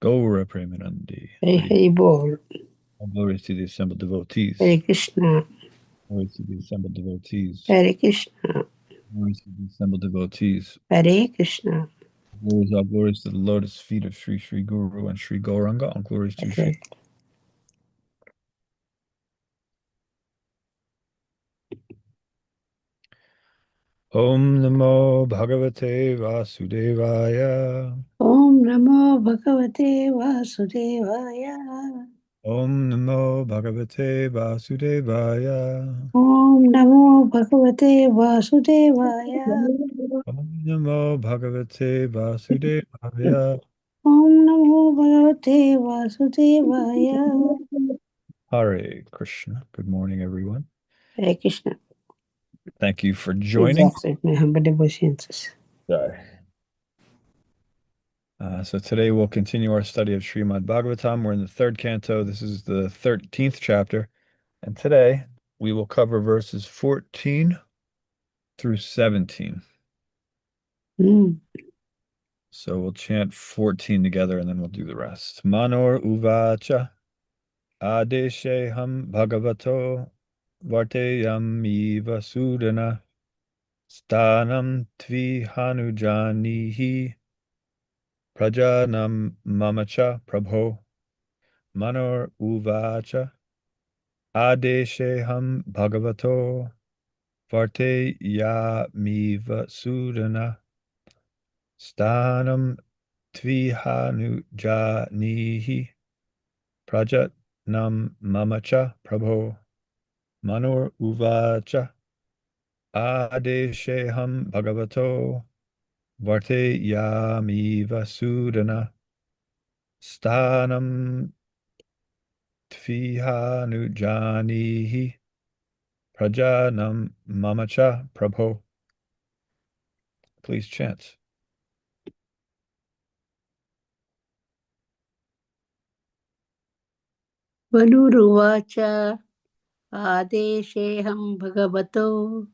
Gaura Premanandi. Hari Hari Bol. All glories to the assembled devotees. Hare Krishna. Glories to the assembled devotees. Hare Krishna. Glories to the assembled devotees. Hare Krishna. Glories, all glories to the lotus feet of Sri Sri Guru and Sri Gauranga. All glories to Sri. Okay. Om Namo Bhagavate Vasudevaya. Om Namo Bhagavate Vasudevaya. Om Namo Bhagavate Vasudevaya. Om Namo Bhagavate Vasudevaya. Om Namo Bhagavate Vasudevaya. Om Namo Bhagavate Vasudevaya. Hare Krishna. Good morning, everyone. Hare Krishna. Thank you for Please joining. accept my humble obeisances. Sorry. So today we'll continue our study of Srimad Bhagavatam. We're in the third canto. This is the 13th chapter. And today we will cover verses 14 through 17. So we'll chant 14 together and then we'll do the rest. Manor uvacha adesheham bhagavato varteyamiva sudana stanam tvihanujanihi prajanam mamacha prabho manor uvacha adesheham bhagavato varteyamiva sudana stanam tvihanujanihi prajatnam mamacha prabho manor uvacha adesheham bhagavato varteyamiva sudana stanam tvihanujanihi prajanam mamacha prabho. Please chant. Vanuruvacha Adesheham Bhagavato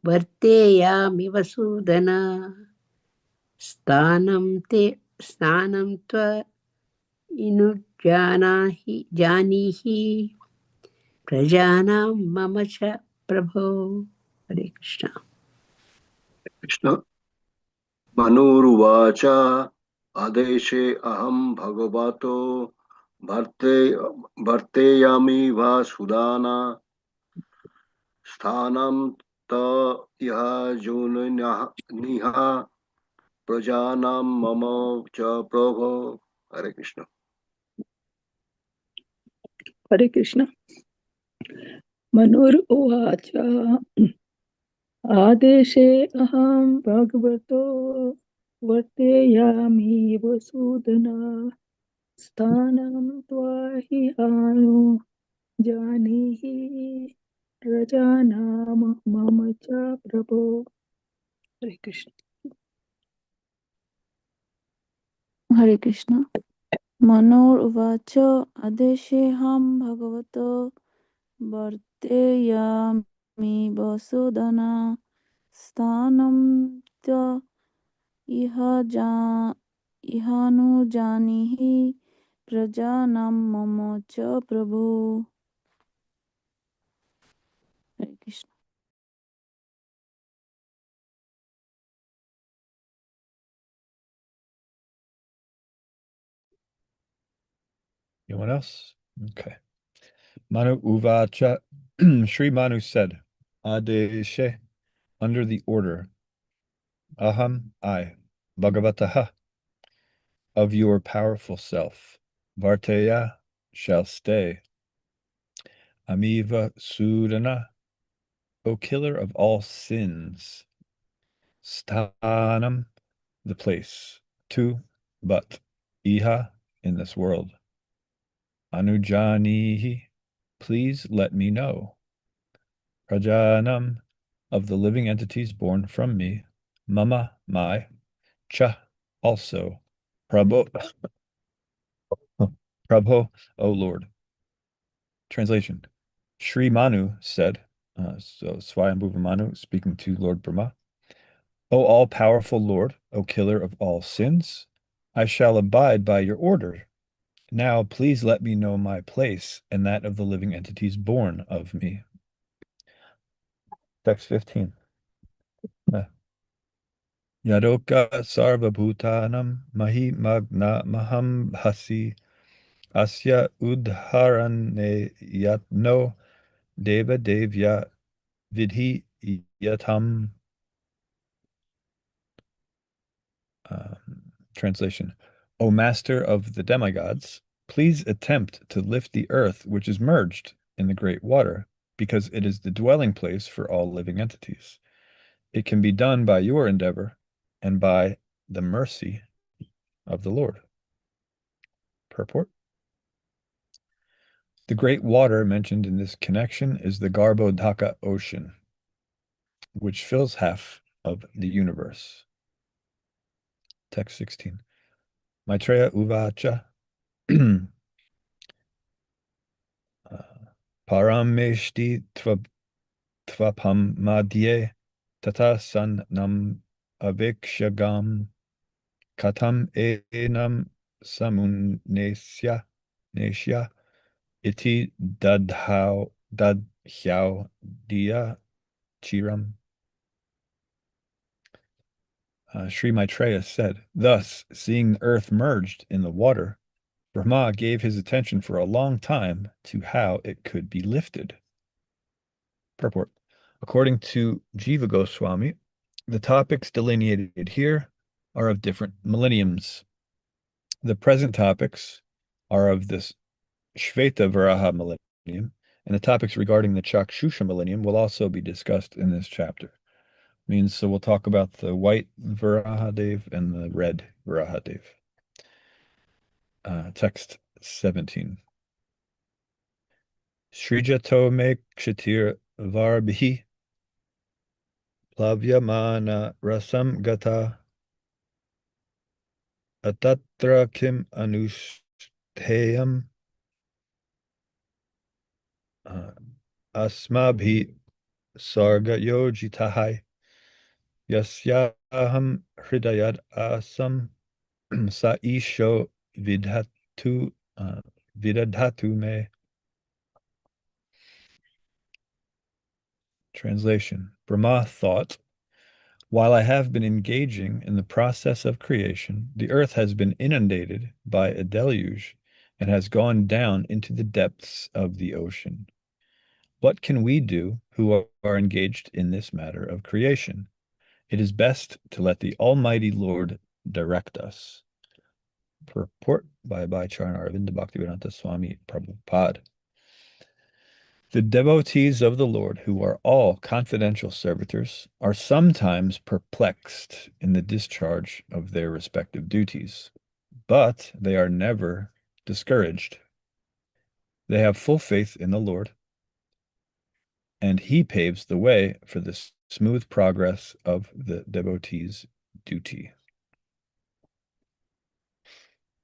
Varteyami Vasudana Sthanam Tva Janihi Prajanam Mamacha Prabho. Hare Krishna. Krishna Manuruvacha Adeshe Aham Bhagavato Bharteyami Vasudana Sthanam Ta Iha Niha Prajanam Mama Cha Prabho. Hare Krishna. Hare Krishna. Manur Uvacha Adeshe Aham Bhagavato Varteyami Vasudana Sthanam Tvahi Anu Janihi Rajanam Mamacha Prabho. Hare Krishna. Hare Krishna. Manor uvacha adesheham bhagavato varteyami vasudana sthanam tya ihanu janihi prajanam mama cha prabhu. Hare Krishna. Anyone else? Okay. Manu Uvacha, Sri Manu said, Adeshe, under the order, Aham, I, Bhagavataha, of your powerful self, Varteya, shall stay, Amiva Sudana, O killer of all sins, Sthanam, the place, to, but, Iha, in this world, Anujanihi, please let me know. Prajanam, of the living entities born from me, Mama, my, Cha, also, Prabho, Prabho, O Lord. Translation. Sri Manu said, so Swayambhuva Manu speaking to Lord Brahma, O all-powerful Lord, O killer of all sins, I shall abide by your order. Now, please let me know my place and that of the living entities born of me. Text 15. Yadoka sarvabhutanam mahi magna maham hasi asya udharane yatno deva devya vidhi yatam. Translation. O master of the demigods, please attempt to lift the earth which is merged in the great water, because it is the dwelling place for all living entities. It can be done by your endeavor and by the mercy of the Lord. Purport. The great water mentioned in this connection is the Garbhodaka Ocean, which fills half of the universe. Text 16. Maitreya Uvacha Parameshti tvapam madhye tata san nam avikshagam katam enam samunesya nesya iti dadhyau diya chiram. Sri Maitreya said, thus, seeing the earth merged in the water, Brahma gave his attention for a long time to how it could be lifted. Purport. According to Jiva Goswami, the topics delineated here are of different millenniums. The present topics are of this Shveta Varaha millennium, and the topics regarding the Chakshusha millennium will also be discussed in this chapter. Means so we'll talk about the white Varahadev and the red Varahadev. Text 17. Srijato me kshatir varbhi plavyamana rasam gata atatra kim anushteyam asmabhi sarga yojitahai yasyaham hridayat asam sa isho vidhatu vidadhatu me. Translation. Brahma thought, while I have been engaging in the process of creation, the earth has been inundated by a deluge and has gone down into the depths of the ocean. What can we do who are engaged in this matter of creation? It is best to let the Almighty Lord direct us. Purport by Charan Aravinda Bhaktivedanta Swami Prabhupada. The devotees of the Lord, who are all confidential servitors, are sometimes perplexed in the discharge of their respective duties, but they are never discouraged. They have full faith in the Lord, and He paves the way for the smooth progress of the devotee's duty.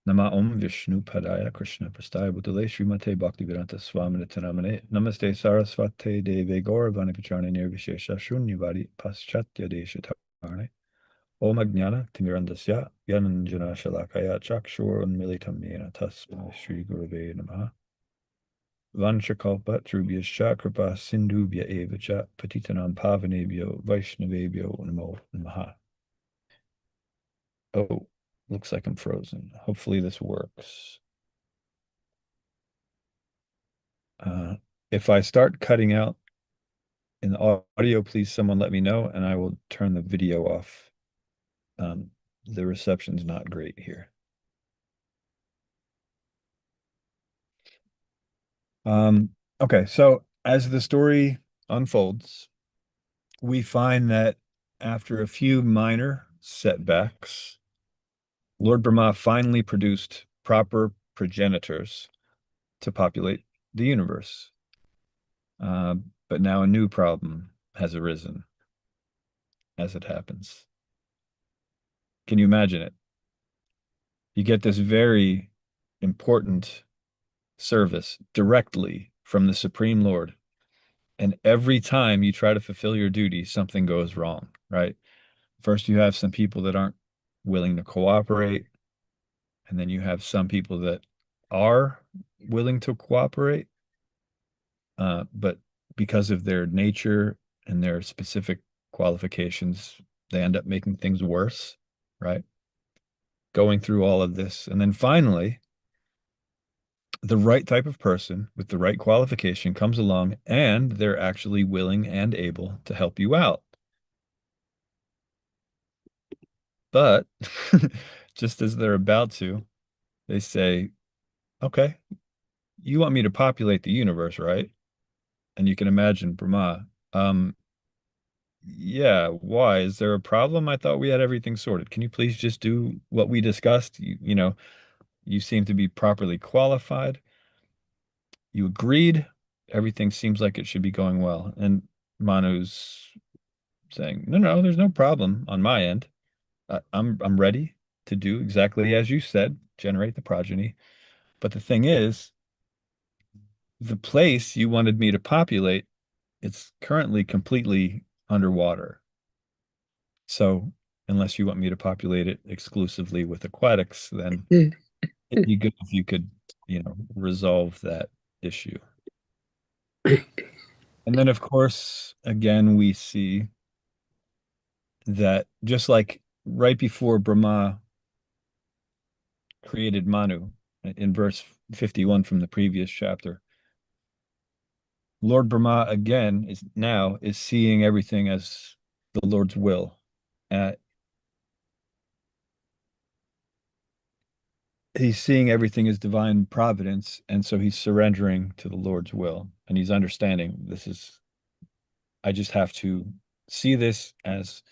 Nama Om Vishnu Padaya Krishna Prastaya Bhutale Srimate Bhaktivedanta Swami Nitanamane Namaste Saraswate Deve Gauravani Pacharne Nirvishesha Shunyavadi Paschatya Deshatarne Om Ajnana Timirandasya Yananjana Shalakaya Chakshur Unmilitam Yena Tasma Shri Gurave Namaha Vanchakalpa Trubhyascha Kripa Sindhubhya Evacha Patitanam Pavanebhyo Vaishnavebhyo Namo Namaha. Oh, looks like I'm frozen. Hopefully this works. If I start cutting out in the audio, please someone let me know and I will turn the video off. The reception's not great here. Okay, so as the story unfolds, we find that after a few minor setbacks, Lord Brahma finally produced proper progenitors to populate the universe. But now a new problem has arisen, as it happens. Can you imagine it? You get this very important service directly from the Supreme Lord. And every time you try to fulfill your duty, something goes wrong, right? First, you have some people that aren't willing to cooperate. And then you have some people that are willing to cooperate, but because of their nature and their specific qualifications, they end up making things worse, right? Going through all of this. And then finally, the right type of person with the right qualification comes along and they're actually willing and able to help you out. But just as they're about to, they say, okay, you want me to populate the universe, right? And you can imagine Brahma. Yeah, why? Is there a problem? I thought we had everything sorted. Can you please just do what we discussed? You seem to be properly qualified. You agreed. Everything seems like it should be going well. And Manu's saying, no, no, there's no problem on my end. I'm ready to do exactly as you said, generate the progeny. But the thing is, the place you wanted me to populate, it's currently completely underwater. So unless you want me to populate it exclusively with aquatics, then it'd be good if you could, resolve that issue. And then, of course, again, we see that just like right before Brahma created Manu in verse 51 from the previous chapter, Lord Brahma again is seeing everything as the Lord's will. Uh, he's seeing everything as divine providence, and so he's surrendering to the Lord's will, and he's understanding I just have to see this as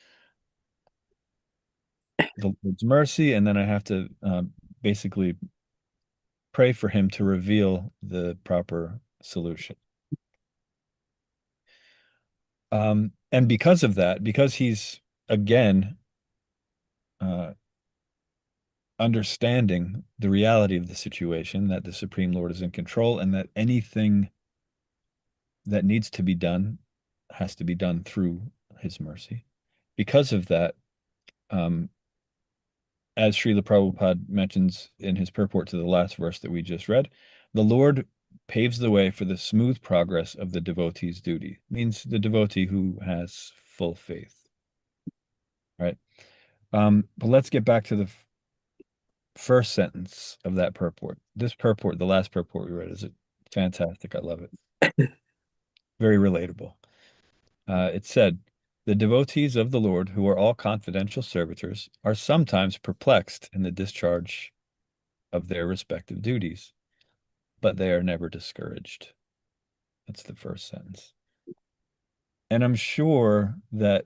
the Lord's mercy, and then I have to basically pray for him to reveal the proper solution. And because of that, because he's again uh, understanding the reality of the situation, that the Supreme Lord is in control, and that anything that needs to be done has to be done through his mercy. Because of that, um, as Srila Prabhupada mentions in his purport to the last verse that we just read, the Lord paves the way for the smooth progress of the devotee's duty, means the devotee who has full faith, right? But let's get back to the first sentence of that purport. This purport, the last purport we read, is fantastic. I love it. Very relatable. It said, the devotees of the Lord, who are all confidential servitors, are sometimes perplexed in the discharge of their respective duties, but they are never discouraged. That's the first sentence. And I'm sure that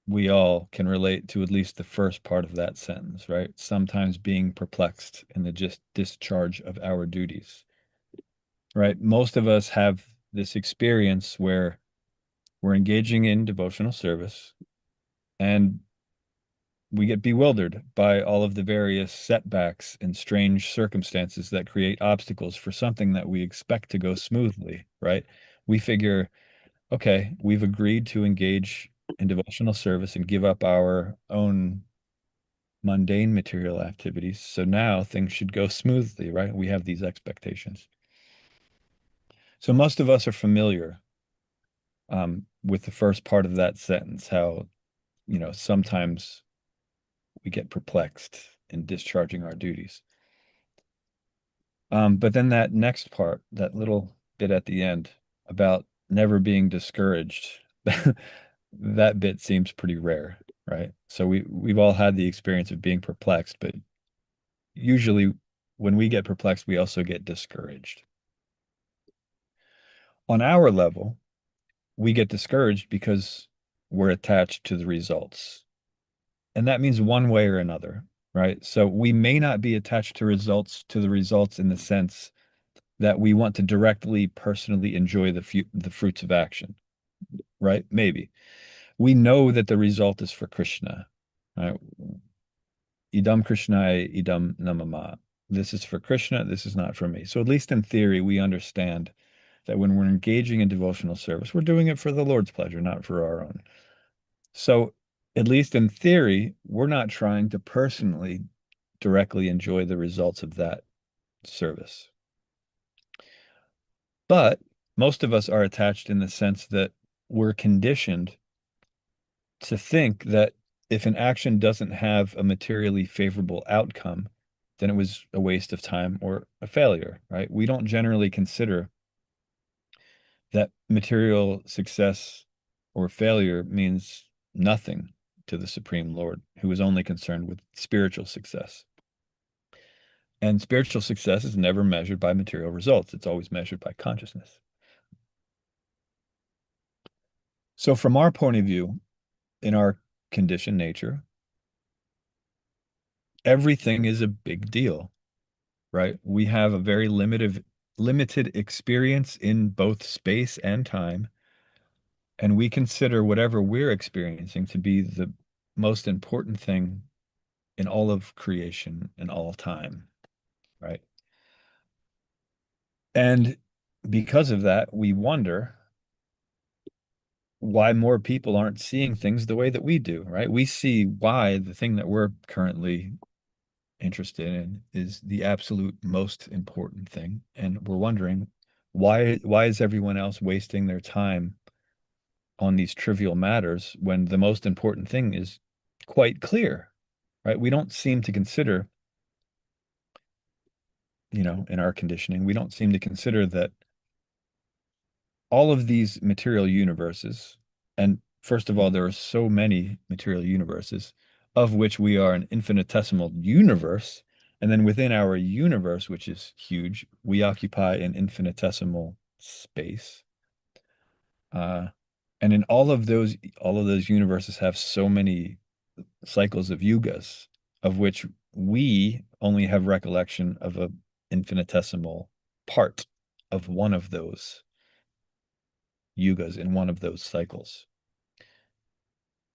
we all can relate to at least the first part of that sentence, right? Sometimes being perplexed in the just discharge of our duties, right? Most of us have this experience where we're engaging in devotional service and we get bewildered by all of the various setbacks and strange circumstances that create obstacles for something that we expect to go smoothly, right? We figure, okay, we've agreed to engage in devotional service and give up our own mundane material activities. So now things should go smoothly, right? We have these expectations. So most of us are familiar with the first part of that sentence, how, sometimes we get perplexed in discharging our duties. But then that next part, that little bit at the end about never being discouraged, that bit seems pretty rare, right? So we've all had the experience of being perplexed, but usually when we get perplexed, we also get discouraged. On our level, we get discouraged because we're attached to the results. And that means one way or another, right? So we may not be attached to the results in the sense that we want to directly, personally enjoy the fruits of action, right? Maybe. We know that the result is for Krishna, right? Idam Krishnai, idam namama. This is for Krishna, this is not for me. So at least in theory, we understand that when we're engaging in devotional service, we're doing it for the Lord's pleasure, not for our own. So at least in theory, we're not trying to personally directly enjoy the results of that service. But most of us are attached in the sense that we're conditioned to think that if an action doesn't have a materially favorable outcome, then it was a waste of time or a failure, right? We don't generally consider that material success or failure means nothing to the Supreme Lord, who is only concerned with spiritual success. And spiritual success is never measured by material results. It's always measured by consciousness. So from our point of view, in our conditioned nature, everything is a big deal, right? We have a very limited experience in both space and time, and we consider whatever we're experiencing to be the most important thing in all of creation and all time, right? And because of that, we wonder why more people aren't seeing things the way that we do, right? We see why the thing that we're currently interested in is the absolute most important thing. And we're wondering why is everyone else wasting their time on these trivial matters when the most important thing is quite clear, right? We don't seem to consider, in our conditioning, we don't seem to consider that all of these material universes, and first of all, there are so many material universes, of which we are an infinitesimal universe. And then within our universe, which is huge, we occupy an infinitesimal space. And in all of those universes have so many cycles of yugas, of which we only have recollection of a infinitesimal part of one of those yugas in one of those cycles.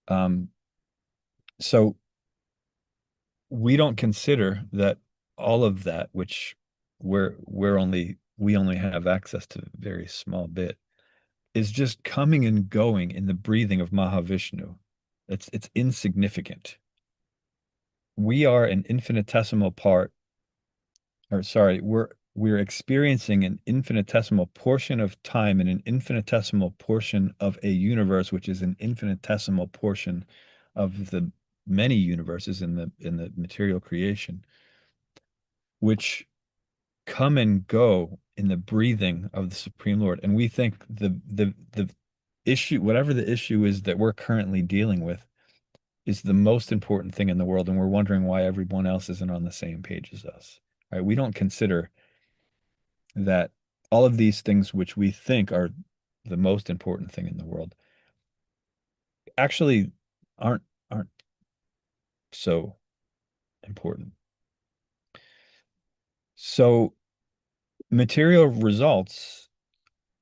Um, so we don't consider that all of that, which we only have access to a very small bit, is just coming and going in the breathing of Mahavishnu. It's insignificant. We are an infinitesimal part, or sorry, we're experiencing an infinitesimal portion of time and an infinitesimal portion of a universe, which is an infinitesimal portion of the many universes in the material creation, which come and go in the breathing of the Supreme Lord. And we think the issue, whatever the issue is that we're currently dealing with, is the most important thing in the world, and we're wondering why everyone else isn't on the same page as us. Right? We don't consider that all of these things which we think are the most important thing in the world actually aren't so important. So material results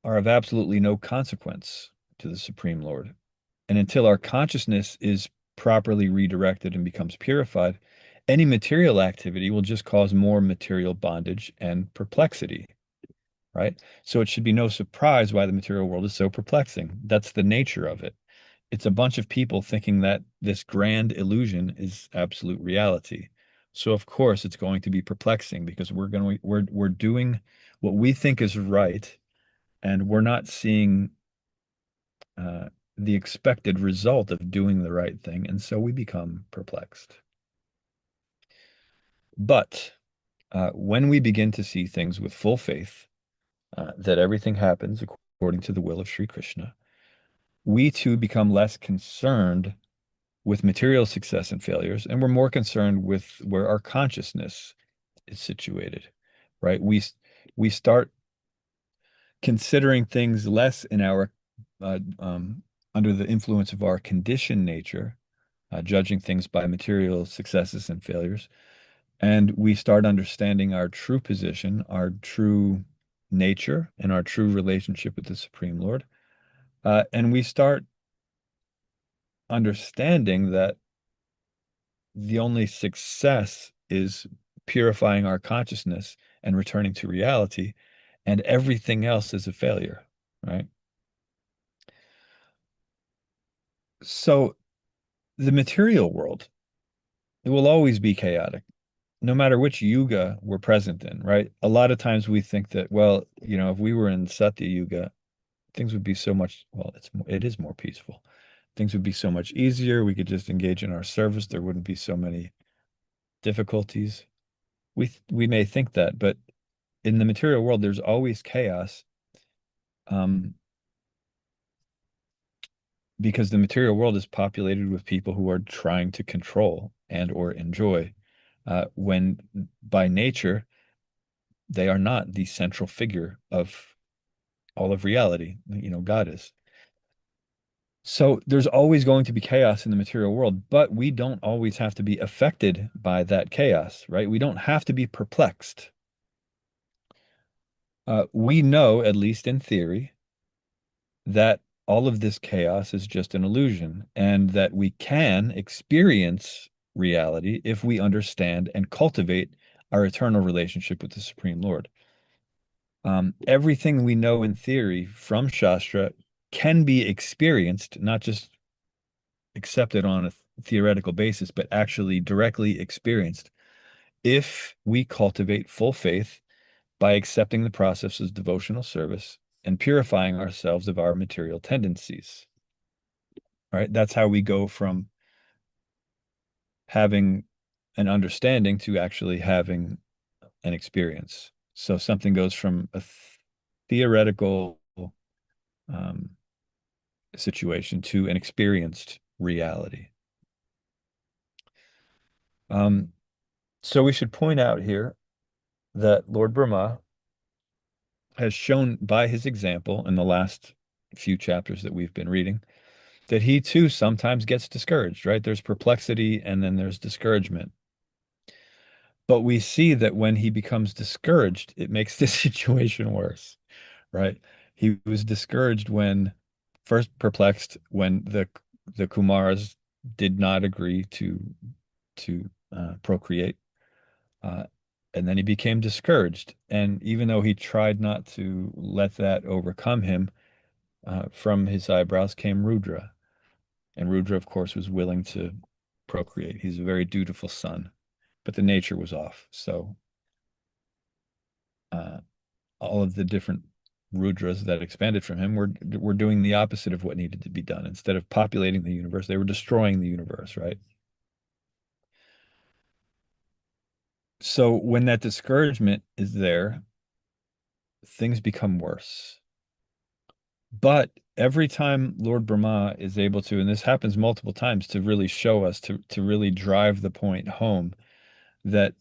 are of absolutely no consequence to the Supreme Lord. And until our consciousness is properly redirected and becomes purified, any material activity will just cause more material bondage and perplexity, right? So it should be no surprise why the material world is so perplexing. That's the nature of it. It's a bunch of people thinking that this grand illusion is absolute reality. So of course it's going to be perplexing because we're doing what we think is right, and we're not seeing the expected result of doing the right thing, and so we become perplexed. But when we begin to see things with full faith, that everything happens according to the will of Sri Krishna, we too become less concerned with material success and failures, and we're more concerned with where our consciousness is situated, right? We start considering things less in our under the influence of our conditioned nature, judging things by material successes and failures, and we start understanding our true position, our true nature, and our true relationship with the Supreme Lord. And we start understanding that the only success is purifying our consciousness and returning to reality, and everything else is a failure, right? So the material world, it will always be chaotic. no matter which yuga we're present in, right? A lot of times we think that, well, if we were in Satya Yuga, things would be so much, well, it is more peaceful. Things would be so much easier. We could just engage in our service. There wouldn't be so many difficulties. We may think that, but in the material world, there's always chaos, um, because the material world is populated with people who are trying to control and or enjoy, when by nature they are not the central figure of all of reality. God is. So there's always going to be chaos in the material world, but we don't always have to be affected by that chaos, right? We don't have to be perplexed. We know, at least in theory, that all of this chaos is just an illusion and that we can experience reality if we understand and cultivate our eternal relationship with the Supreme Lord. Everything we know in theory from Shastra can be experienced, not just accepted on a theoretical basis, but actually directly experienced if we cultivate full faith by accepting the process of devotional service and purifying ourselves of our material tendencies. All right, that's how we go from having an understanding to actually having an experience. So something goes from a theoretical um, situation to an experienced reality. Um, so we should point out here that Lord Brahma has shown by his example in the last few chapters that we've been reading that he too sometimes gets discouraged, right? There's perplexity and then there's discouragement. But we see that when he becomes discouraged, it makes the situation worse, right? He was discouraged when first perplexed when the Kumars did not agree to procreate. Uh, and then he became discouraged. And even though he tried not to let that overcome him, from his eyebrows came Rudra. And Rudra, of course, was willing to procreate. He's a very dutiful son, but the nature was off. So uh, all of the different Rudras that expanded from him were doing the opposite of what needed to be done. Instead of populating the universe, they were destroying the universe, right? So when that discouragement is there, things become worse. But every time Lord Brahma is able to, and this happens multiple times to really show us, to really drive the point home, that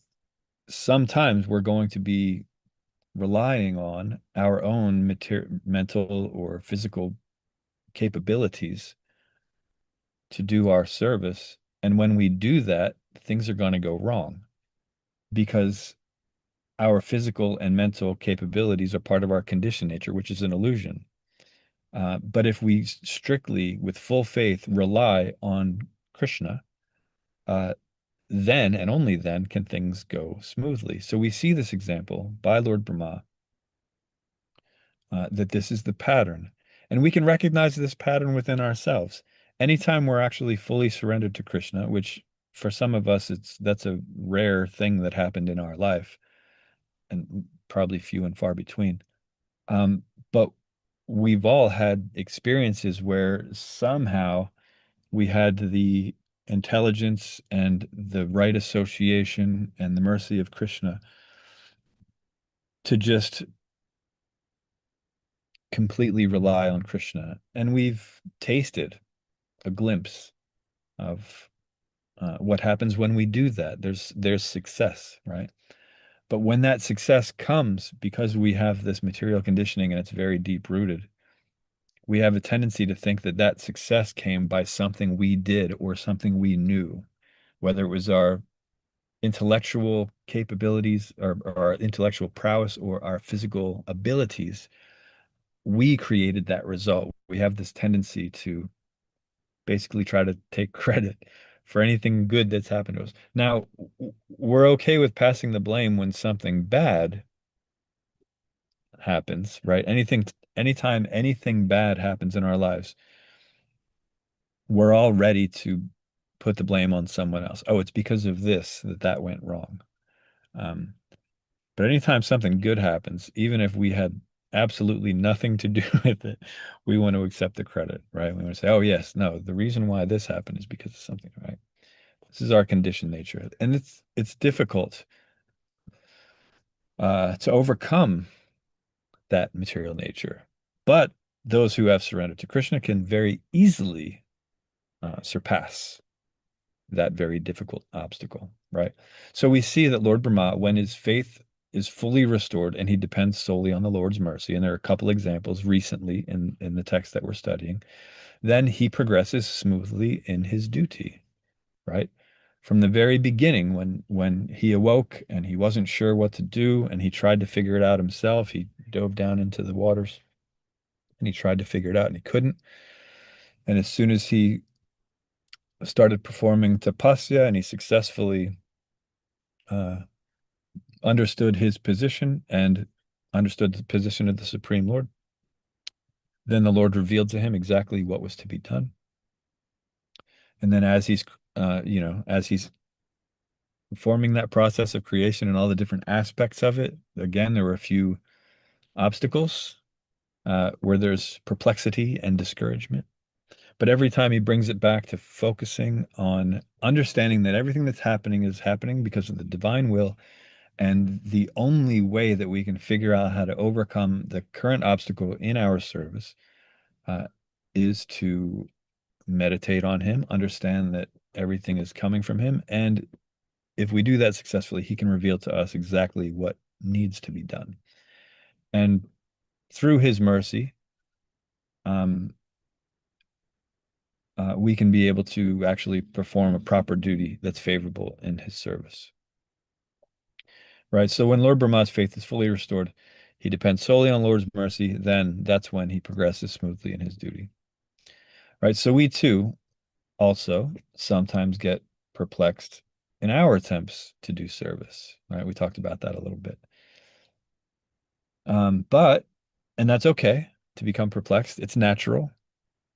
sometimes we're going to be relying on our own mental or physical capabilities to do our service. And when we do that, things are going to go wrong because our physical and mental capabilities are part of our conditioned nature, which is an illusion. But if we strictly, with full faith, rely on Krishna, uh, then and only then can things go smoothly. So we see this example by Lord Brahma, that this is the pattern. And we can recognize this pattern within ourselves. Anytime we're actually fully surrendered to Krishna, which for some of us, that's a rare thing that happened in our life, and probably few and far between. Um, but we've all had experiences where somehow we had the intelligence and the right association and the mercy of Krishna to just completely rely on Krishna. And we've tasted a glimpse of what happens when we do that. There's success, right? But when that success comes, because we have this material conditioning and it's very deep rooted, we have a tendency to think that that success came by something we did or something we knew, whether it was our intellectual capabilities or our intellectual prowess or our physical abilities. We created that result. We have this tendency to basically try to take credit for anything good that's happened to us. Now, we're okay with passing the blame when something bad happens, right? Anytime anything bad happens in our lives, we're all ready to put the blame on someone else. Oh, it's because of this that went wrong. Um, but anytime something good happens, even if we had absolutely nothing to do with it, we want to accept the credit, right? We want to say, oh, yes, no, the reason why this happened is because of something, right? This is our conditioned nature. And it's difficult to overcome that material nature. But those who have surrendered to Krishna can very easily surpass that very difficult obstacle, right? So we see that Lord Brahma, when his faith is fully restored and he depends solely on the Lord's mercy, and there are a couple examples recently in the text that we're studying, then he progresses smoothly in his duty, right? From the very beginning, when he awoke and he wasn't sure what to do and he tried to figure it out himself, he dove down into the waters and he tried to figure it out and he couldn't. And as soon as he started performing tapasya and he successfully uh, understood his position and understood the position of the Supreme Lord, then the Lord revealed to him exactly what was to be done. And then as he's performing that process of creation and all the different aspects of it, again, there were a few obstacles where there's perplexity and discouragement. But every time he brings it back to focusing on understanding that everything that's happening is happening because of the divine will. And the only way that we can figure out how to overcome the current obstacle in our service uh, is to meditate on him, understand that everything is coming from him. And if we do that successfully, he can reveal to us exactly what needs to be done. And through his mercy, um, we can be able to actually perform a proper duty that's favorable in his service. Right. So when Lord Brahma's faith is fully restored, he depends solely on Lord's mercy, then that's when he progresses smoothly in his duty. Right. So we too also sometimes get perplexed in our attempts to do service. Right. We talked about that a little bit. But, and that's okay to become perplexed. It's natural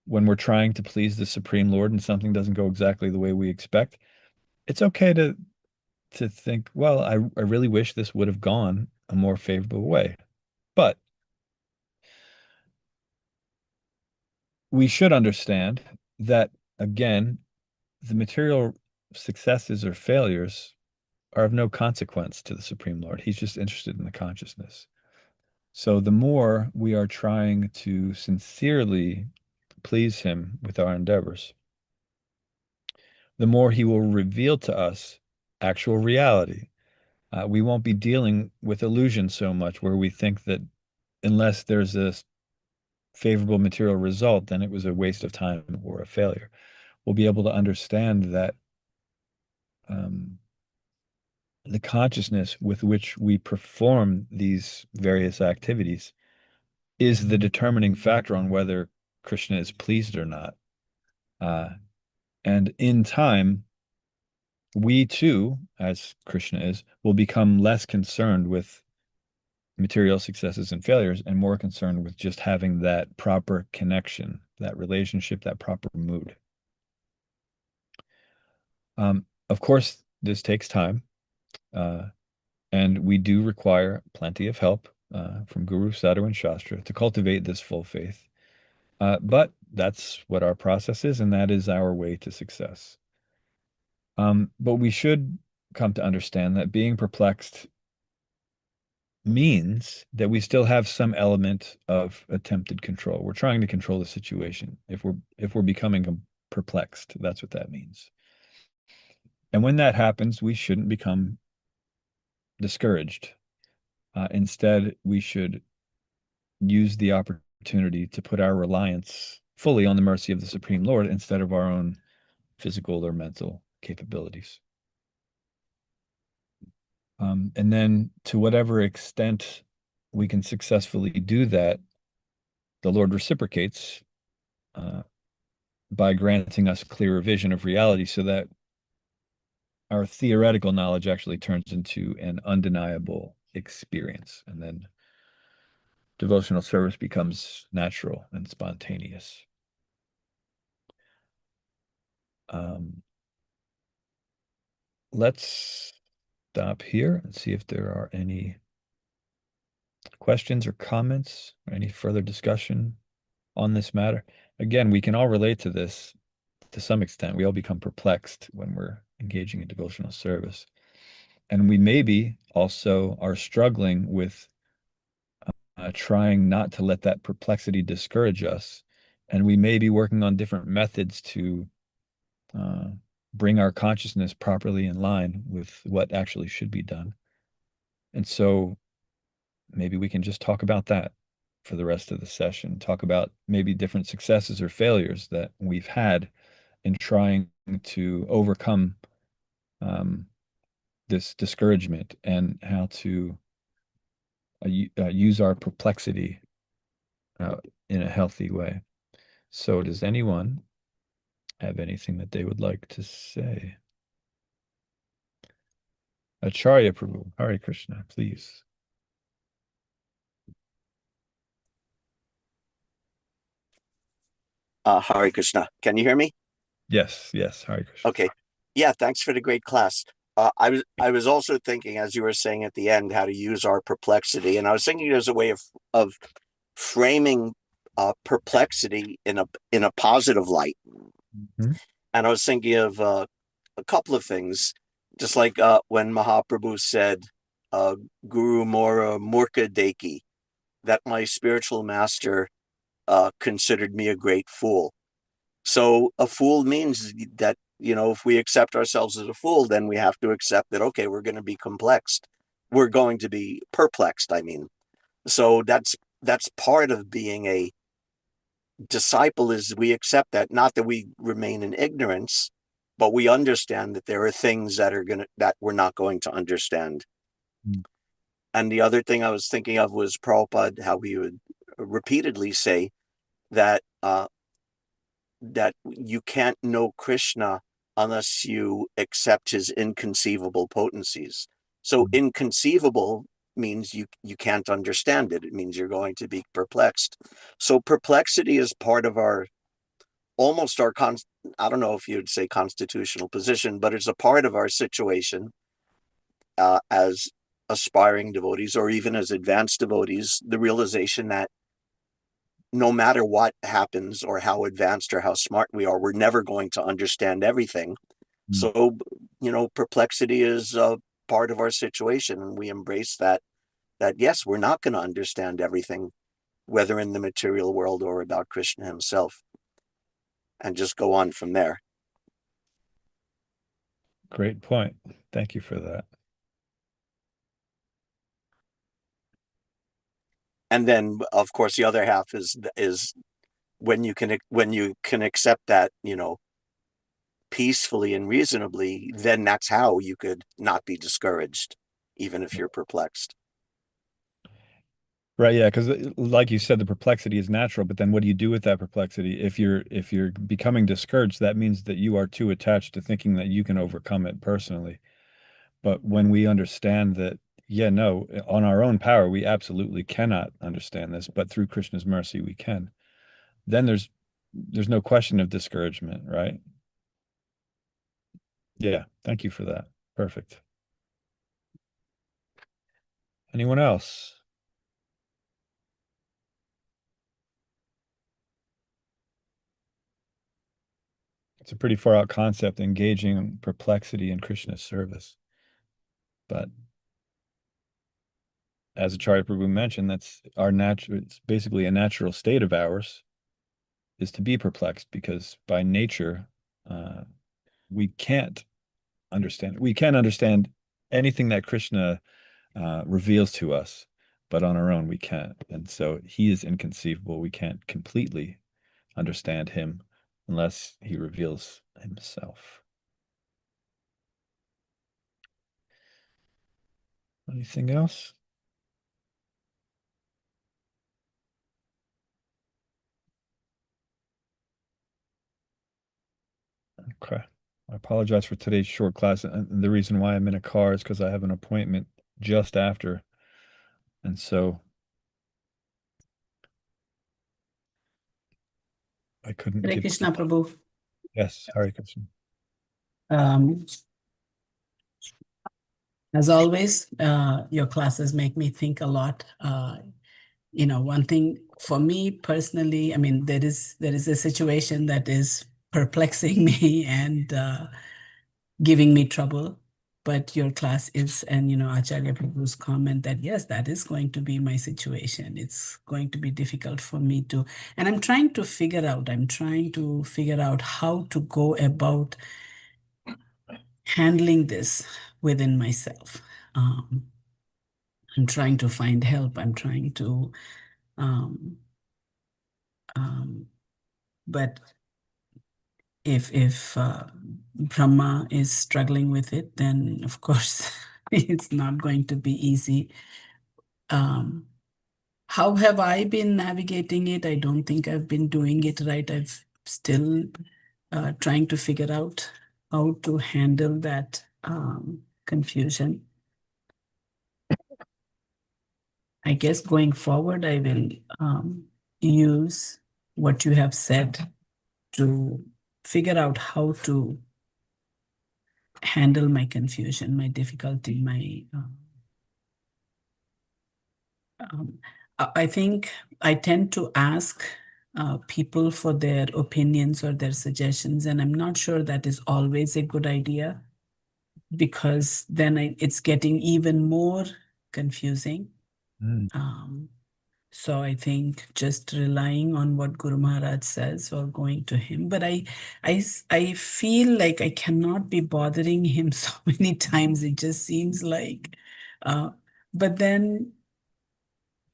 when we're trying to please the Supreme Lord and something doesn't go exactly the way we expect. It's okay to think, well, I really wish this would have gone a more favorable way. But we should understand that, again, the material successes or failures are of no consequence to the Supreme Lord. He's just interested in the consciousness. So the more we are trying to sincerely please him with our endeavors, the more he will reveal to us actual reality. We won't be dealing with illusion so much where we think that unless there's a favorable material result, then it was a waste of time or a failure. We'll be able to understand that um, the consciousness with which we perform these various activities is the determining factor on whether Krishna is pleased or not. Uh, and in time, we too, as Krishna is, will become less concerned with material successes and failures and more concerned with just having that proper connection, that relationship, that proper mood. Of course, this takes time, and we do require plenty of help from Guru, Sadhu, and Shastra to cultivate this full faith. But that's what our process is, and that is our way to success. But we should come to understand that being perplexed means that we still have some element of attempted control. We're trying to control the situation. If we're becoming perplexed, that's what that means. And when that happens, we shouldn't become discouraged. Instead, we should use the opportunity to put our reliance fully on the mercy of the Supreme Lord instead of our own physical or mental capabilities. And then to whatever extent we can successfully do that, the Lord reciprocates by granting us clearer vision of reality so that our theoretical knowledge actually turns into an undeniable experience. And then devotional service becomes natural and spontaneous. Let's stop here and see if there are any questions or comments or any further discussion on this matter. Again, we can all relate to this to some extent. We all become perplexed when we're engaging in devotional service. And we maybe also are struggling with trying not to let that perplexity discourage us. And we may be working on different methods to uh, bring our consciousness properly in line with what actually should be done. And so maybe we can just talk about that for the rest of the session, talk about maybe different successes or failures that we've had in trying to overcome this discouragement and how to use our perplexity uh, in a healthy way. So, does anyone have anything that they would like to say? Acharya Prabhu, Hare Krishna, please. Hare Krishna. Can you hear me? Yes, yes, Hare Krishna. Okay. Yeah, thanks for the great class. I was also thinking, as you were saying at the end, how to use our perplexity, and I was thinking as a way of framing perplexity in a positive light. Mhm. And I was thinking of a couple of things, just like when Mahaprabhu said, "Guru Mora Murka Deki," that my spiritual master considered me a great fool. So a fool means that, if we accept ourselves as a fool, then we have to accept that, okay, we're going to be complexed. We're going to be perplexed, I mean. So that's part of being a disciple, is we accept that, not that we remain in ignorance, but we understand that there are things that we're not going to understand. Mm. And the other thing I was thinking of was Prabhupada, how he would repeatedly say that that you can't know Krishna unless you accept his inconceivable potencies. So Mm. inconceivable means you can't understand it. It means you're going to be perplexed. So perplexity is part of our almost our I don't know if you'd say constitutional position, but it's a part of our situation as aspiring devotees or even as advanced devotees, the realization that no matter what happens or how advanced or how smart we are, we're never going to understand everything. Mm. So, perplexity is part of our situation, and we embrace that yes, we're not going to understand everything, whether in the material world or about Krishna himself, and just go on from there. Great point. Thank you for that. And then, of course, the other half is when you can accept that, peacefully and reasonably, then that's how you could not be discouraged, even if you're perplexed. Right, yeah, because like you said, the perplexity is natural, but then what do you do with that perplexity? If you're becoming discouraged, that means that you are too attached to thinking that you can overcome it personally. But when we understand that, yeah, no, on our own power, we absolutely cannot understand this, but through Krishna's mercy, we can. Then there's no question of discouragement, right? Yeah, thank you for that. Perfect. Anyone else? It's a pretty far out concept, engaging perplexity in Krishna's service. But as Acharya Prabhu mentioned, that's our natural, it's basically a natural state of ours is to be perplexed because by nature, uh, we can't understand it. We can understand anything that Krishna reveals to us, but on our own, we can't. And so he is inconceivable. We can't completely understand him unless he reveals himself. Anything else? Okay. I apologize for today's short class. And the reason why I'm in a car is because I have an appointment just after. And so I couldn't Hare give. Krishna Prabhu. Yes, Hare Krishna. Um, As always, your classes make me think a lot. One thing for me personally, I mean, there is a situation that is perplexing me and giving me trouble. But your class is, and Acharya Prabhu's comment that yes, that is going to be my situation. It's going to be difficult for me to, and I'm trying to figure out how to go about handling this within myself. Um, I'm trying to find help. I'm trying to, um, um, but if Brahma is struggling with it, then of course it's not going to be easy. How have I been navigating it? I don't think I've been doing it right. I've still trying to figure out how to handle that confusion. I guess going forward, I will use what you have said to figure out how to handle my confusion, my difficulty, my. I think I tend to ask people for their opinions or their suggestions, and I'm not sure that is always a good idea because then it's getting even more confusing. Mm. So I think just relying on what Guru Maharaj says or going to him. But I feel like I cannot be bothering him so many times. It just seems like, but then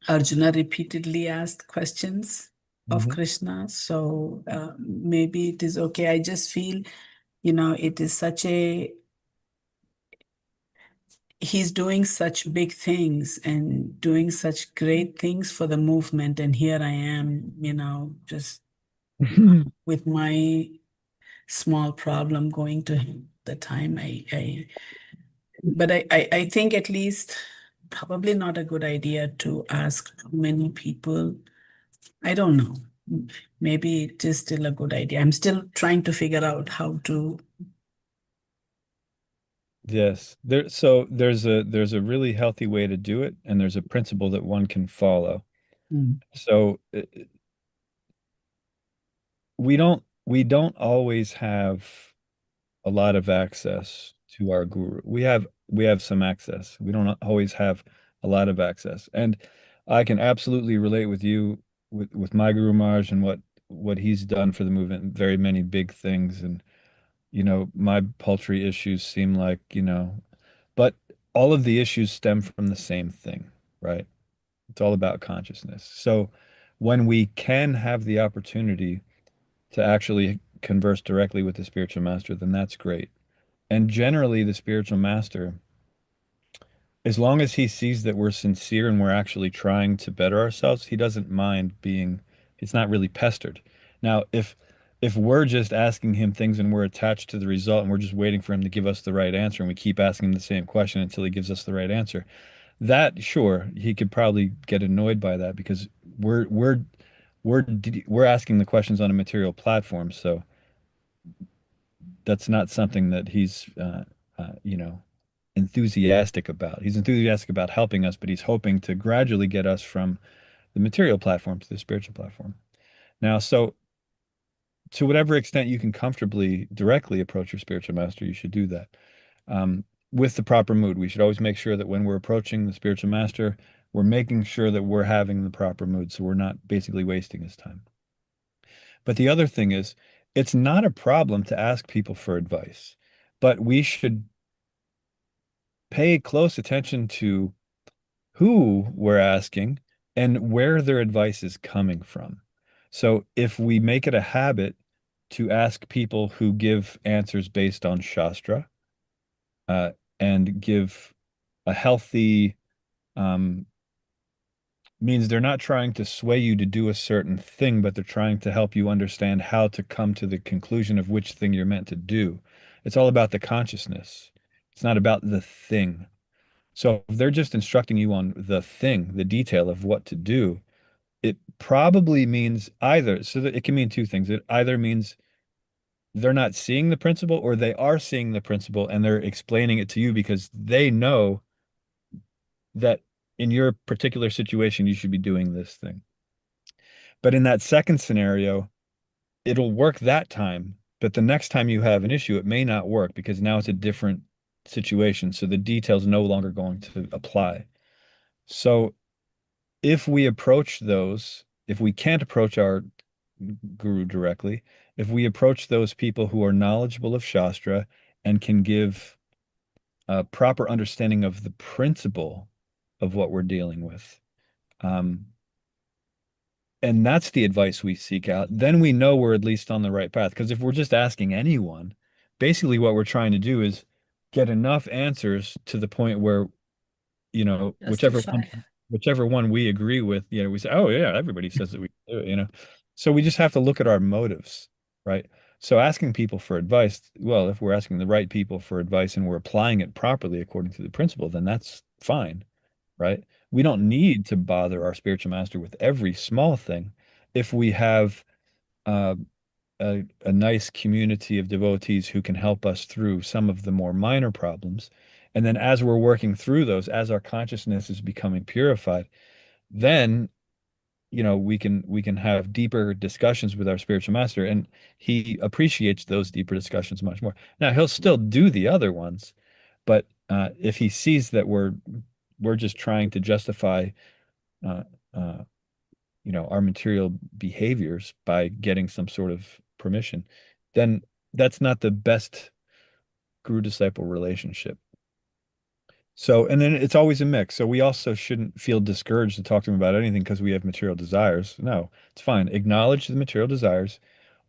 Arjuna repeatedly asked questions of Mhm. Krishna. So maybe it is okay. I just feel, it is he's doing such big things and doing such great things for the movement. And here I am, just with my small problem going to him the time but I think at least probably not a good idea to ask too many people. I don't know. Maybe it is still a good idea. I'm still trying to figure out how to. Yes. There's a really healthy way to do it, and there's a principle that one can follow. Mm, So we don't always have a lot of access to our guru. We have some access. We don't always have a lot of access. And I can absolutely relate with you with my Guru Maharaj and what he's done for the movement, very many big things. And my paltry issues seem like, but all of the issues stem from the same thing, right? It's all about consciousness. So when we can have the opportunity to actually converse directly with the spiritual master, then that's great. And generally, the spiritual master, as long as he sees that we're sincere and we're actually trying to better ourselves, he doesn't mind being, it's not really pestered. Now, if we're just asking him things and we're attached to the result and we're just waiting for him to give us the right answer and we keep asking him the same question until he gives us the right answer, that sure, he could probably get annoyed by that because we're asking the questions on a material platform, so that's not something that he's enthusiastic about. He's enthusiastic about helping us, but he's hoping to gradually get us from the material platform to the spiritual platform. Now, so to whatever extent you can comfortably directly approach your spiritual master, you should do that. With the proper mood. We should always make sure that when we're approaching the spiritual master, we're making sure that we're having the proper mood, so we're not basically wasting his time. But the other thing is, it's not a problem to ask people for advice, but we should pay close attention to who we're asking and where their advice is coming from. So if we make it a habit to ask people who give answers based on Shastra, uh, and give a healthy, um, means they're not trying to sway you to do a certain thing, but they're trying to help you understand how to come to the conclusion of which thing you're meant to do. It's all about the consciousness. It's not about the thing. So if they're just instructing you on the thing, the detail of what to do, it probably means either, so that it can mean two things. It either means they're not seeing the principle, or they are seeing the principle and they're explaining it to you because they know that in your particular situation, you should be doing this thing. But in that second scenario, it'll work that time, but the next time you have an issue, it may not work because now it's a different situation. So the detail's no longer going to apply. So if we approach those, if we can't approach our guru directly, if we approach those people who are knowledgeable of Shastra and can give a proper understanding of the principle of what we're dealing with, um, and that's the advice we seek out, then we know we're at least on the right path. Because if we're just asking anyone, basically what we're trying to do is get enough answers to the point where, Justify. whichever one we agree with, we say, oh yeah, everybody says that we do it. So we just have to look at our motives, right? So asking people for advice, well, if we're asking the right people for advice and we're applying it properly according to the principle, then that's fine, right? We don't need to bother our spiritual master with every small thing if we have uh, a nice community of devotees who can help us through some of the more minor problems. And then as we're working through those, as our consciousness is becoming purified, then we can have deeper discussions with our spiritual master, and he appreciates those deeper discussions much more. Now he'll still do the other ones, but if he sees that we're just trying to justify uh, uh, our material behaviors by getting some sort of permission, then that's not the best guru disciple relationship. So, and then it's always a mix. So we also shouldn't feel discouraged to talk to him about anything because we have material desires. No, it's fine. Acknowledge the material desires.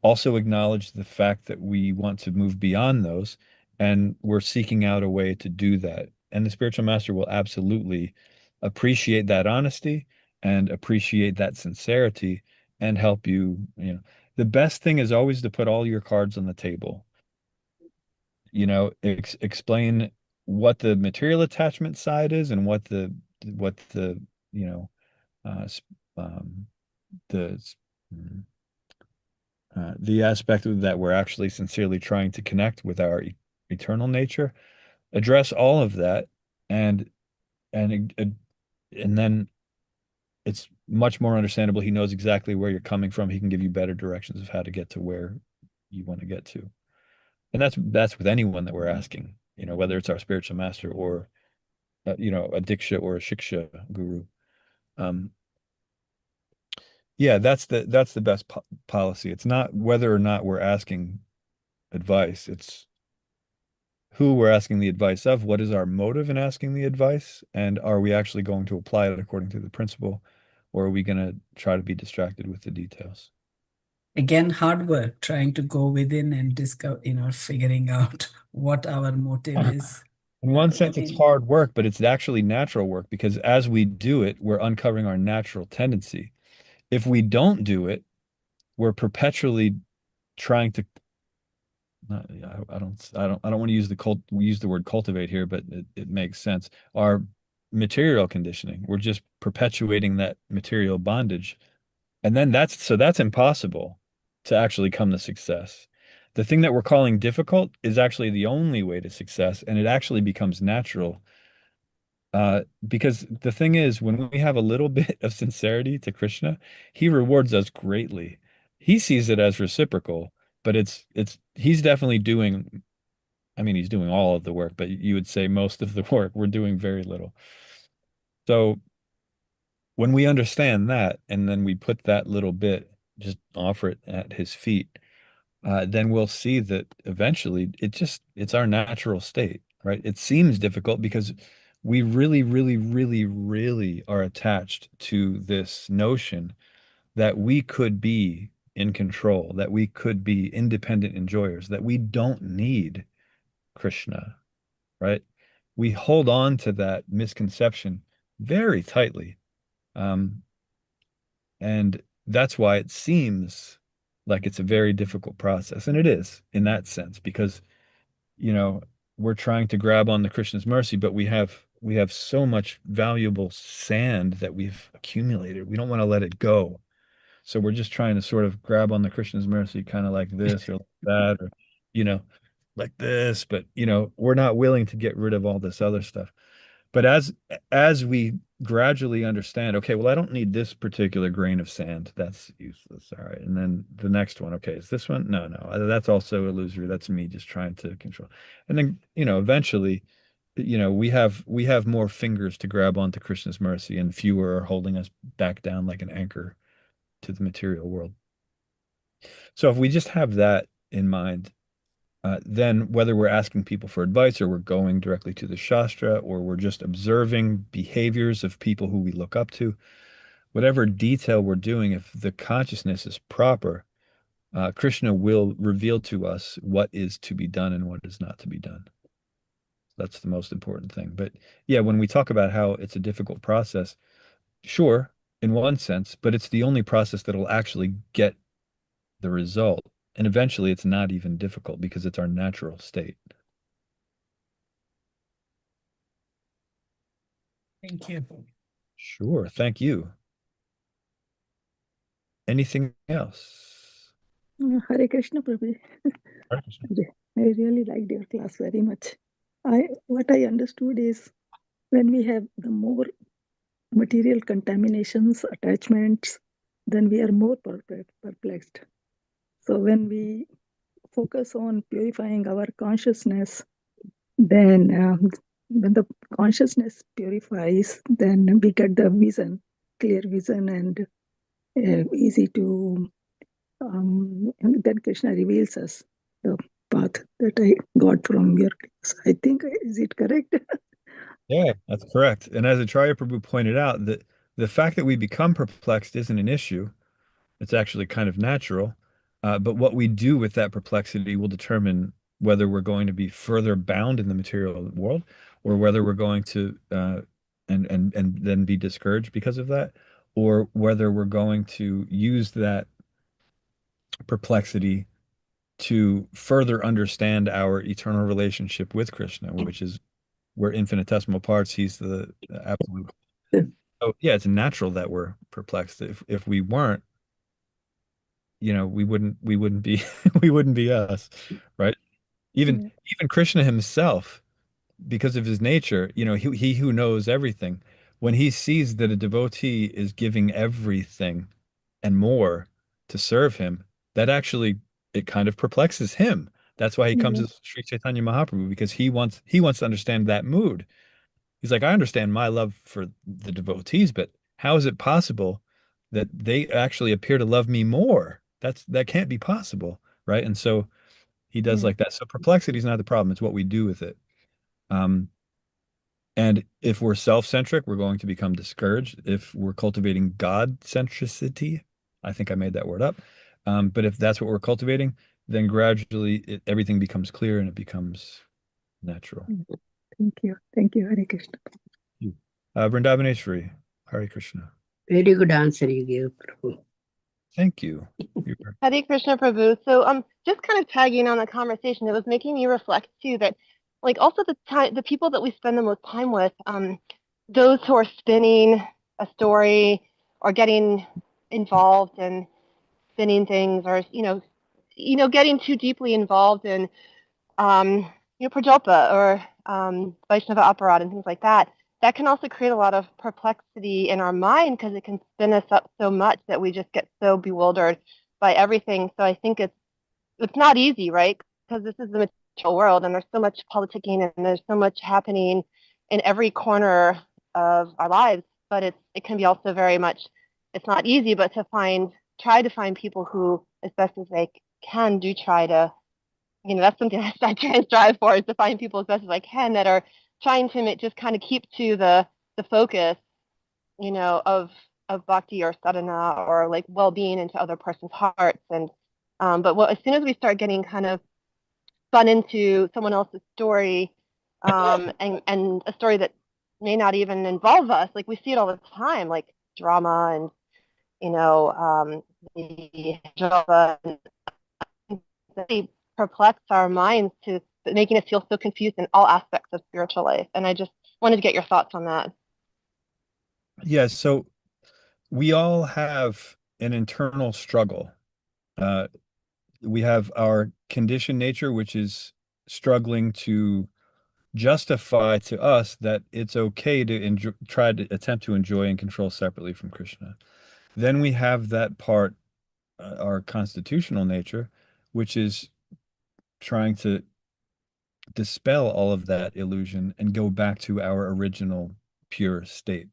Also acknowledge the fact that we want to move beyond those, and we're seeking out a way to do that. And the spiritual master will absolutely appreciate that honesty and appreciate that sincerity and help you. The best thing is always to put all your cards on the table. Explain what the material attachment side is and what the you know um, the the aspect of that we're actually sincerely trying to connect with our eternal nature. Address all of that, and and then it's much more understandable. He knows exactly where you're coming from. He can give you better directions of how to get to where you want to get to. And that's with anyone that we're asking, whether it's our spiritual master or a diksha or a shiksha guru. Um, yeah, that's the best policy. It's not whether or not we're asking advice. It's who we're asking the advice of, what is our motive in asking the advice, and are we actually going to apply it according to the principle, or are we going to try to be distracted with the details? Again, hard work trying to go within and discover, figuring out what our motive is. In one I sense, it's mean, hard work, but it's actually natural work because as we do it, we're uncovering our natural tendency. If we don't do it, we're perpetually trying to I don't want to use the word cultivate here, but it makes sense. Our material conditioning, we're just perpetuating that material bondage. And then that's impossible to actually come to success. The thing that we're calling difficult is actually the only way to success, and it actually becomes natural. Because the thing is, when we have a little bit of sincerity to Krishna, he rewards us greatly. He sees it as reciprocal, but he's definitely doing, I mean, he's doing all of the work, but you would say most of the work. We're doing very little. So when we understand that, and then we put that little bit, just offer it at his feet, then we'll see that eventually it's our natural state, right? It seems difficult because we really, really, really, really are attached to this notion that we could be in control, that we could be independent enjoyers, that we don't need Krishna, right? We hold on to that misconception very tightly. Um, and that's why it seems like it's a very difficult process. And it is in that sense, because, you know, we're trying to grab on the Krishna's mercy, but we have so much valuable sand that we've accumulated. We don't want to let it go. So we're just trying to sort of grab on the Krishna's mercy, kind of like this or like that, or, you know, like this, but, we're not willing to get rid of all this other stuff. But as we gradually understand, okay, well, I don't need this particular grain of sand. That's useless. All right. And then the next one, okay, is this one? No, no, that's also illusory. That's me just trying to control. And then, eventually, we have more fingers to grab onto Krishna's mercy and fewer are holding us back down like an anchor to the material world. So if we just have that in mind, then whether we're asking people for advice or we're going directly to the Shastra or we're just observing behaviors of people who we look up to, whatever detail we're doing, if the consciousness is proper, Krishna will reveal to us what is to be done and what is not to be done. That's the most important thing. But yeah, when we talk about how it's a difficult process, sure, in one sense, but it's the only process that'll actually get the result. And eventually it's not even difficult because it's our natural state. Thank you. Sure. Thank you. Anything else? Hare Krishna, Prabhu. Hare Krishna. I really liked your class very much. What I understood is when we have the more material contaminations, attachments, then we are more perplexed. So when we focus on purifying our consciousness, then when the consciousness purifies, then we get the vision, clear vision, and easy to. And then Krishna reveals us the path that I got from your class. I think, is it correct? Yeah, that's correct. And as Acharya Prabhu pointed out, that the fact that we become perplexed isn't an issue. It's actually kind of natural. But what we do with that perplexity will determine whether we're going to be further bound in the material world or whether we're going to and then be discouraged because of that, or whether we're going to use that perplexity to further understand our eternal relationship with Krishna, which is we're infinitesimal parts. He's the absolute. So yeah, it's natural that we're perplexed. If we weren't, we wouldn't be we wouldn't be us, right? Even Yeah. even Krishna himself, because of his nature, he who knows everything, when he sees that a devotee is giving everything and more to serve him, that actually it kind of perplexes him. That's why he comes Yeah. as Sri Chaitanya Mahaprabhu, because he wants to understand that mood. He's like, I understand my love for the devotees, but how is it possible that they actually appear to love me more? That can't be possible, right? And so he does Yeah. like that. So perplexity is not the problem; it's what we do with it. Um, and if we're self-centric, we're going to become discouraged. If we're cultivating God centricity, I think I made that word up. But if that's what we're cultivating, then gradually everything becomes clear and it becomes natural. Thank you. Thank you, Hare Krishna. Vrindavaneshwari, Hare Krishna. Very good answer you gave, Prabhu. Thank you. Hare Krishna Prabhu. So just kind of tagging on the conversation, it was making me reflect too that like also the people that we spend the most time with, those who are spinning a story or getting involved in spinning things or getting too deeply involved in Prajopa or Vaishnava Aparad and things like that. That can also create a lot of perplexity in our mind because it can spin us up so much that we just get so bewildered by everything. So I think it's not easy, right? Because this is the material world and there's so much politicking and there's so much happening in every corner of our lives. But it can be also very much it's not easy, but try to find people who, as best as they can, do try to that's something I try and strive for is to find people as best as I can that are trying to just kind of keep to the focus, of bhakti or sadhana or like well-being into other person's hearts. And as soon as we start getting kind of spun into someone else's story, and a story that may not even involve us, like we see it all the time, like drama and the drama and they perplex our minds to making us feel so confused in all aspects of spiritual life. And I just wanted to get your thoughts on that. Yeah, so we all have an internal struggle. We have our conditioned nature, which is struggling to justify to us that it's okay to enjoy, try to attempt to enjoy and control separately from Krishna. Then we have that part, our constitutional nature, which is trying to dispel all of that illusion and go back to our original pure state,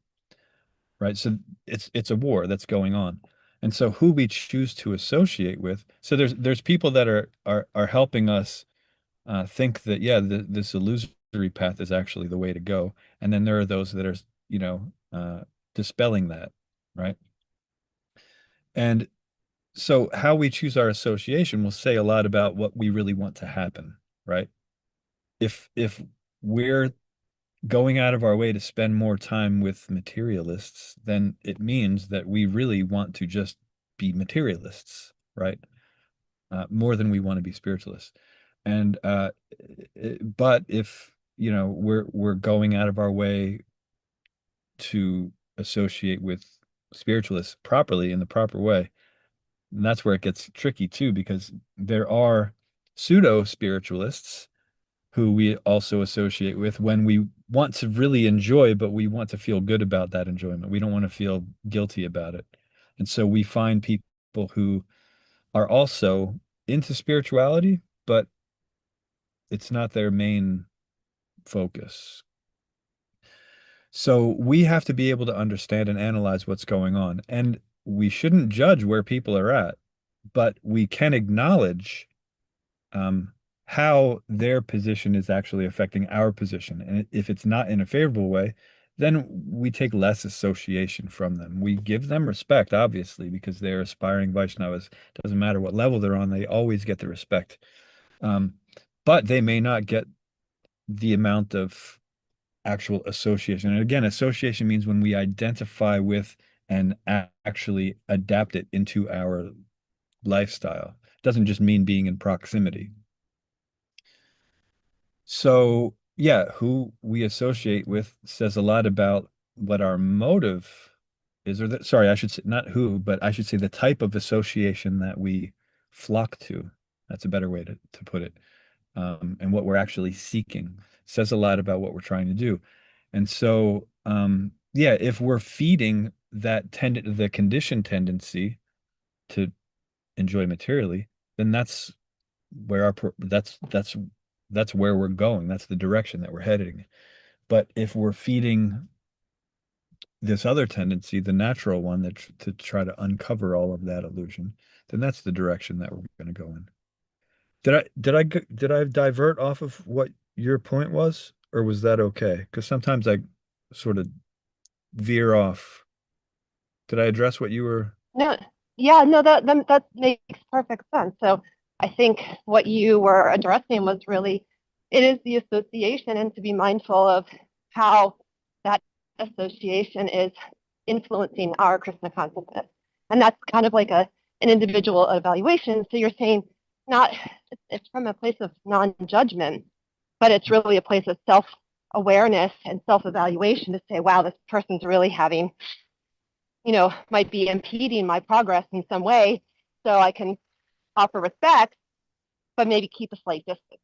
right? So it's a war that's going on. And so who we choose to associate with, so there's people that are helping us think that yeah, this illusory path is actually the way to go, and then there are those that are, you know, dispelling that, right? And so how we choose our association will say a lot about what we really want to happen, right? If we're going out of our way to spend more time with materialists, then it means that we really want to just be materialists, right? More than we want to be spiritualists. And but if we're going out of our way to associate with spiritualists properly in the proper way, and that's where it gets tricky too, because there are pseudo spiritualists who we also associate with when we want to really enjoy, but we want to feel good about that enjoyment. We don't want to feel guilty about it. And so we find people who are also into spirituality, but it's not their main focus. So we have to be able to understand and analyze what's going on. And we shouldn't judge where people are at, but we can acknowledge how their position is actually affecting our position. And if it's not in a favorable way, then we take less association from them. We give them respect, obviously, because they're aspiring Vaishnavas. Doesn't matter what level they're on, they always get the respect. Um, but they may not get the amount of actual association. And again, association means when we identify with and actually adapt it into our lifestyle. It doesn't just mean being in proximity. So, yeah, who we associate with says a lot about what our motive is, or that, sorry, I should say not who, but I should say the type of association that we flock to. That's a better way to put it. And what we're actually seeking says a lot about what we're trying to do. And so, yeah, if we're feeding the conditioned tendency to enjoy materially, then where that's where we're going. That's the direction that we're heading. But if we're feeding this other tendency, the natural one, that to try to uncover all of that illusion, then that's the direction that we're going to go in. Did I divert off of what your point was, or was that okay? Because sometimes I sort of veer off. Did I address what you were? No, yeah, no, that makes perfect sense. So I think what you were addressing was really, it is the association, and to be mindful of how that association is influencing our Krishna consciousness. And that's kind of like an individual evaluation. So you're saying not, it's from a place of non-judgment, but it's really a place of self-awareness and self-evaluation to say, wow, this person's really having, might be impeding my progress in some way. So I can offer respect, but maybe keep a slight distance.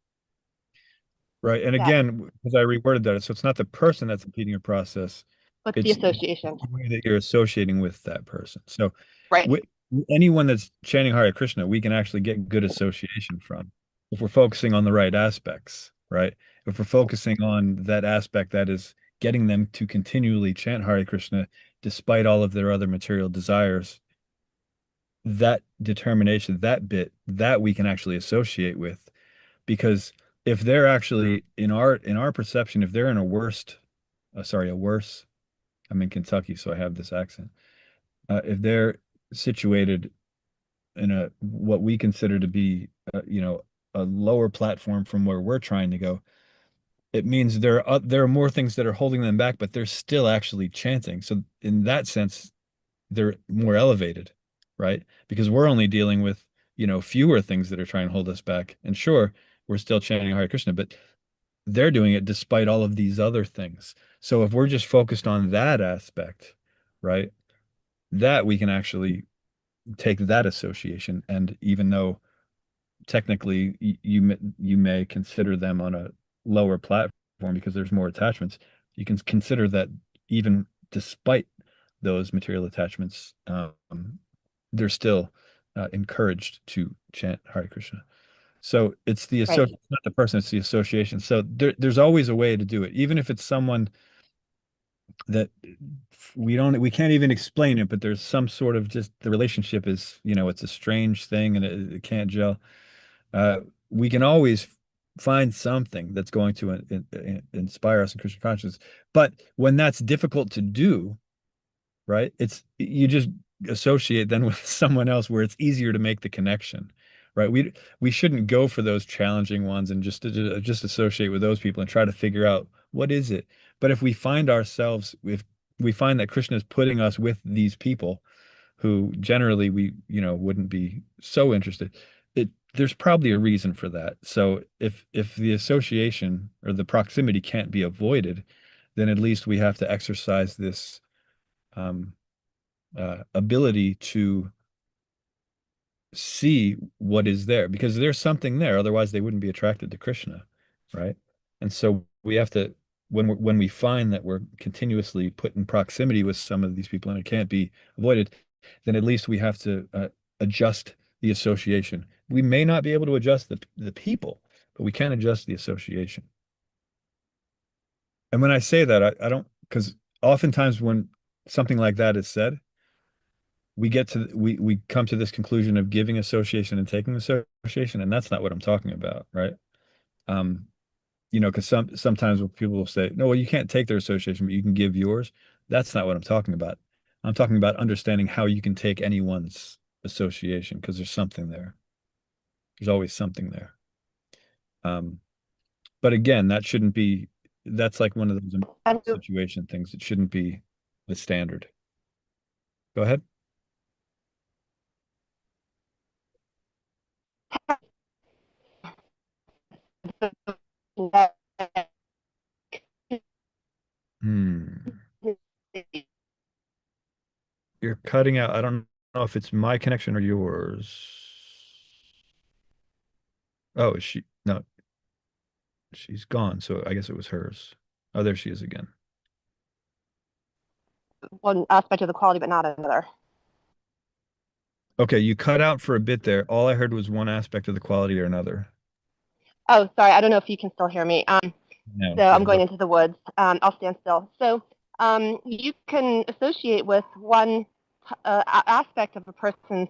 Right. And That, again, because I reworded that, so it's not the person that's impeding your process, what's the it's association? the way that you're associating with that person. So Right. wi- anyone that's chanting Hare Krishna, we can actually get good association from if we're focusing on the right aspects, right? If we're focusing on that aspect that is getting them to continually chant Hare Krishna despite all of their other material desires, that determination, that bit, that we can actually associate with. Because if they're actually in our perception, if they're in a worse, I'm in Kentucky, so I have this accent. If they're situated in a what we consider to be, a lower platform from where we're trying to go, it means there are more things that are holding them back, but they're still actually chanting. So in that sense, they're more elevated, right? Because we're only dealing with, fewer things that are trying to hold us back. And sure, we're still chanting Hare Krishna, but they're doing it despite all of these other things. So if we're just focused on that aspect, right, that we can actually take that association. And even though technically you may consider them on a lower platform because there's more attachments, you can consider that even despite those material attachments, they're still encouraged to chant Hare Krishna. So it's the Right. not the person, it's the association. So there's always a way to do it, even if it's someone that we can't even explain it, but there's some sort of just the relationship is, it's a strange thing and it can't gel. We can always find something that's going to inspire us in Krishna consciousness. But when that's difficult to do, right? You just associate then with someone else where it's easier to make the connection, right? We shouldn't go for those challenging ones and just associate with those people and try to figure out what is it. But if we find that Krishna is putting us with these people who generally we wouldn't be so interested, there's probably a reason for that. So if the association or the proximity can't be avoided, then at least we have to exercise this ability to see what is there, because there's something there. Otherwise, they wouldn't be attracted to Krishna, right? And so we have to, when we find that we're continuously put in proximity with some of these people and it can't be avoided, then at least we have to adjust the association. We may not be able to adjust the people, but we can adjust the association. And when I say that, I don't, because oftentimes when something like that is said, we come to this conclusion of giving association and taking association, and that's not what I'm talking about, right? Because sometimes people will say, no, well, you can't take their association, but you can give yours. That's not what I'm talking about. I'm talking about understanding how you can take anyone's association, because there's something there. There's always something there. But again, that's like one of those And situation things. It shouldn't be the standard. Go ahead. You're cutting out. I don't know if it's my connection or yours. Oh, is she? No, she's gone. So I guess it was hers. Oh, there she is again. one aspect of the quality, but not another. Okay, you cut out for a bit there. All I heard was one aspect of the quality or another. Oh, sorry. I don't know if you can still hear me. No, So yeah, I'm going into the woods. I'll stand still. So you can associate with one aspect of a person's,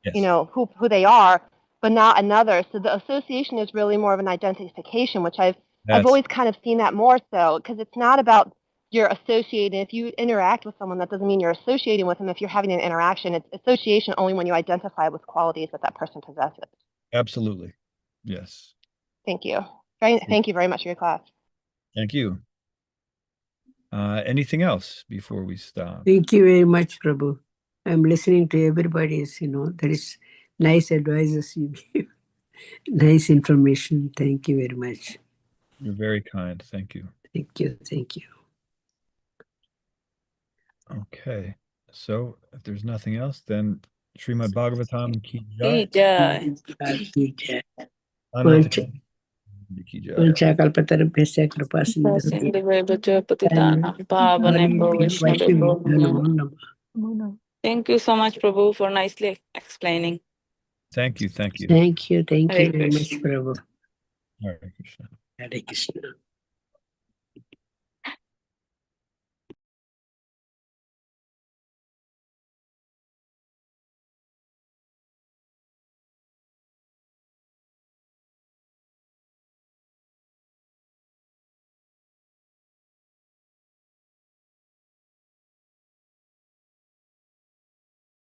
yes. who they are, but not another. So the association is really more of an identification, which I've That's always kind of seen that more so, because it's not about you're associating. If you interact with someone, that doesn't mean you're associating with them. If you're having an interaction, it's association only when you identify with qualities that person possesses. absolutely. Yes. Thank you. Thank you very much for your class. Thank you. Anything else before we stop? Thank you very much, Prabhu. I'm listening to everybody's, that is nice advices you give. Nice information. Thank you very much. You're very kind. Thank you. Thank you. Thank you. Okay. So if there's nothing else, then Srimad Bhagavatam ki Ki jai. jai. Ananta ki jai. Panchakalpatarabhyasya kripa Sindhave bhajo patitanam pavanebhyo Vaishnavebhyo namo namo. Thank you so much, Prabhu, for nicely explaining. Thank you. Thank you. Thank you. Thank Hare you very much, Krishna. Prabhu. Hare Krishna. Hare Krishna.